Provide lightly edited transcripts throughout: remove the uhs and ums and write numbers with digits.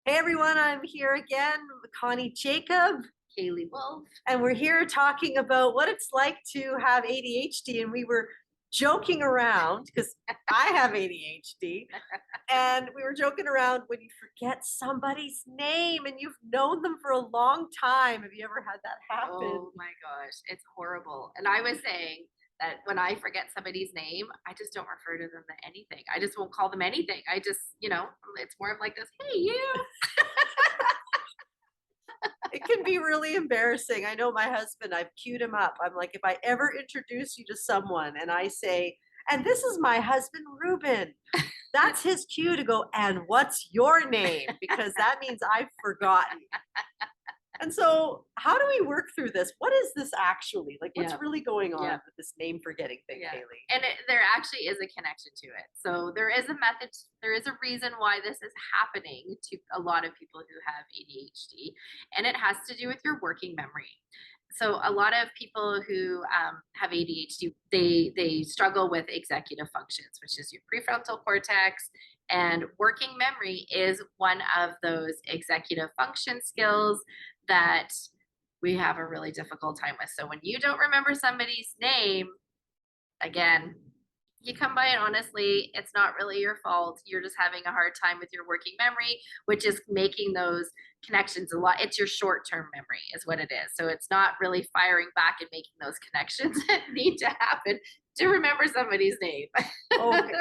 Hey everyone, I'm here again with Connie Jacob, Kaylee Wolf. and we're here talking about what it's like to have ADHD. And we were joking around because I have ADHD, and we were joking around when you forget somebody's name and you've known them for a long time. Have you ever had that happen? Oh my gosh, it's horrible. And I was saying that when I forget somebody's name, I just don't refer to them to anything. I just won't call them anything. I just, it's more of like this, hey, you. It can be really embarrassing. I know my husband, I've queued him up. I'm like, if I ever introduce you to someone and I say, and this is my husband, Ruben, that's his cue to go, and what's your name? Because that means I've forgotten. And so, how do we work through this? What is this actually? Like, what's Yeah. really going on Yeah. with this name forgetting thing, Yeah. Haley? And there actually is a connection to it. So there is a method, there is a reason why this is happening to a lot of people who have ADHD, and it has to do with your working memory. So a lot of people who have ADHD, they struggle with executive functions, which is your prefrontal cortex, and working memory is one of those executive function skills that we have a really difficult time with. So when you don't remember somebody's name, again, you come by it honestly, it's not really your fault. You're just having a hard time with your working memory, which is making those connections a lot. It's your short-term memory is what it is. So it's not really firing back and making those connections that need to happen to remember somebody's name. Okay.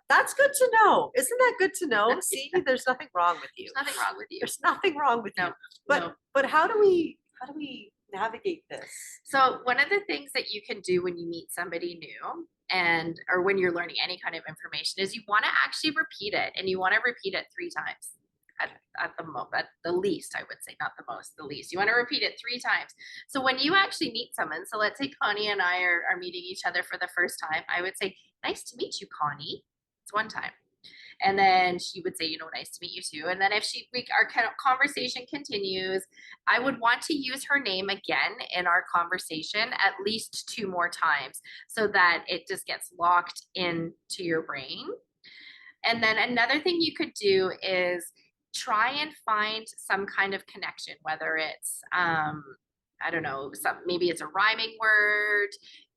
That's good to know. Isn't that good to know? See, there's nothing wrong with you. There's nothing wrong with you. There's nothing wrong with you. No, But no. but how do we navigate this? So one of the things that you can do when you meet somebody new and or when you're learning any kind of information is you want to actually repeat it, and you want to repeat it 3 times at the least. I would say, not the most, the least. You want to repeat it 3 times. So when you actually meet someone, so let's say Connie and I are meeting each other for the first time, I would say, nice to meet you, Connie. It's one time. And then she would say, nice to meet you too. And then if our kind of conversation continues, I would want to use her name again in our conversation at least 2 more times so that it just gets locked into your brain. And then another thing you could do is try and find some kind of connection, whether it's, I don't know, maybe it's a rhyming word.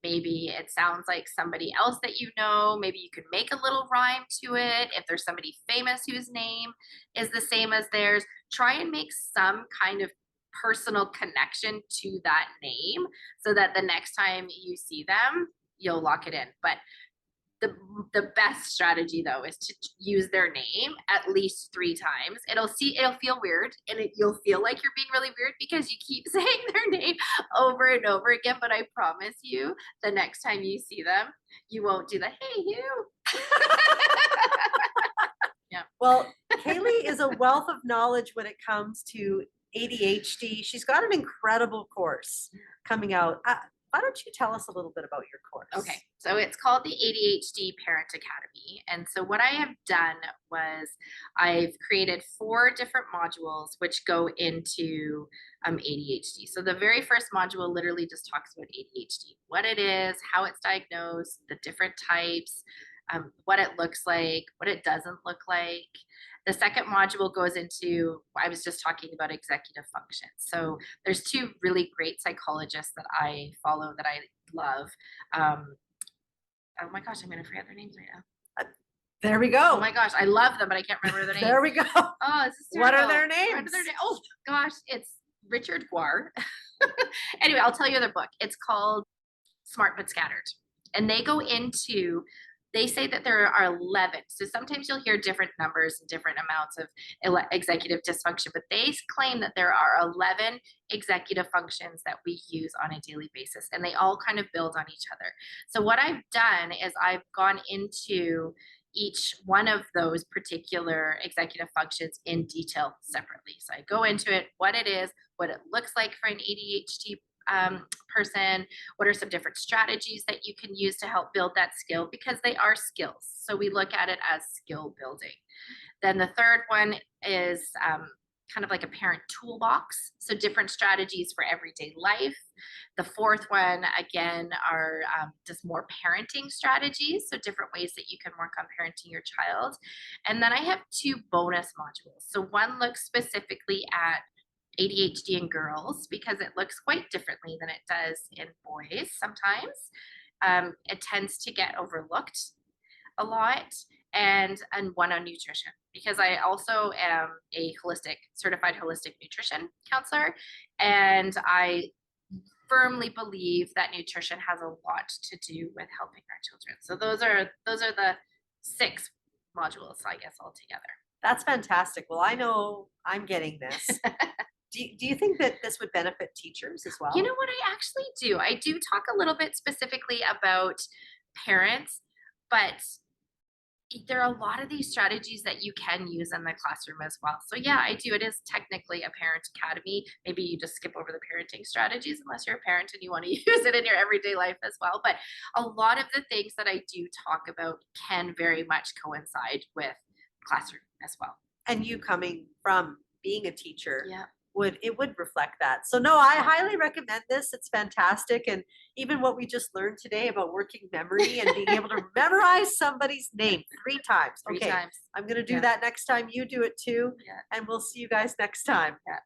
Maybe it sounds like somebody else that you know. Maybe you could make a little rhyme to it. If there's somebody famous whose name is the same as theirs, try and make some kind of personal connection to that name so that the next time you see them, you'll lock it in. But the best strategy though is to use their name at least 3 times. It'll feel weird, and you'll feel like you're being really weird because you keep saying their name over and over again. But I promise you, the next time you see them, you won't do the hey you. Yeah. Well, Kaylee is a wealth of knowledge when it comes to ADHD. She's got an incredible course coming out. Why don't you tell us a little bit about your course? Okay, so it's called the ADHD Parent Academy. And so what I have done was I've created 4 different modules which go into ADHD. So the very first module literally just talks about ADHD, what it is, how it's diagnosed, the different types, what it looks like, what it doesn't look like. The second module goes into, I was just talking about executive function. So there's 2 really great psychologists that I follow that I love. Oh my gosh, I'm going to forget their names right now. There we go. Oh my gosh, I love them, but I can't remember their names. There we go. Oh, this is What terrible. are their names? What are their names? Oh gosh, it's Richard Guar. Anyway, I'll tell you their book. It's called Smart But Scattered. And they say that there are 11. So sometimes you'll hear different numbers and different amounts of executive dysfunction, but they claim that there are 11 executive functions that we use on a daily basis, and they all kind of build on each other. So what I've done is I've gone into each one of those particular executive functions in detail separately. So I go into it, what it is, what it looks like for an ADHD person, what are some different strategies that you can use to help build that skill, because they are skills. So we look at it as skill building. Then the third one is kind of like a parent toolbox. So different strategies for everyday life. The fourth one, again, are just more parenting strategies. So different ways that you can work on parenting your child. And then I have two bonus modules. So one looks specifically at ADHD in girls because it looks quite differently than it does in boys sometimes. It tends to get overlooked a lot, and one on nutrition because I also am a certified holistic nutrition counselor, and I firmly believe that nutrition has a lot to do with helping our children. So those are the six modules, I guess, altogether. That's fantastic. Well, I know I'm getting this. Do you think that this would benefit teachers as well? You know what? I actually do. I do talk a little bit specifically about parents, but there are a lot of these strategies that you can use in the classroom as well. So yeah, I do. It is technically a parent academy. Maybe you just skip over the parenting strategies unless you're a parent and you want to use it in your everyday life as well. But a lot of the things that I do talk about can very much coincide with classroom as well. And you coming from being a teacher, Yeah. would reflect that. So no, I highly recommend this. It's fantastic. And even what we just learned today about working memory and being able to memorize somebody's name 3 times. Three Okay, times. I'm going to do Yeah. that next time. You do it too. Yeah. And we'll see you guys next time. Yeah.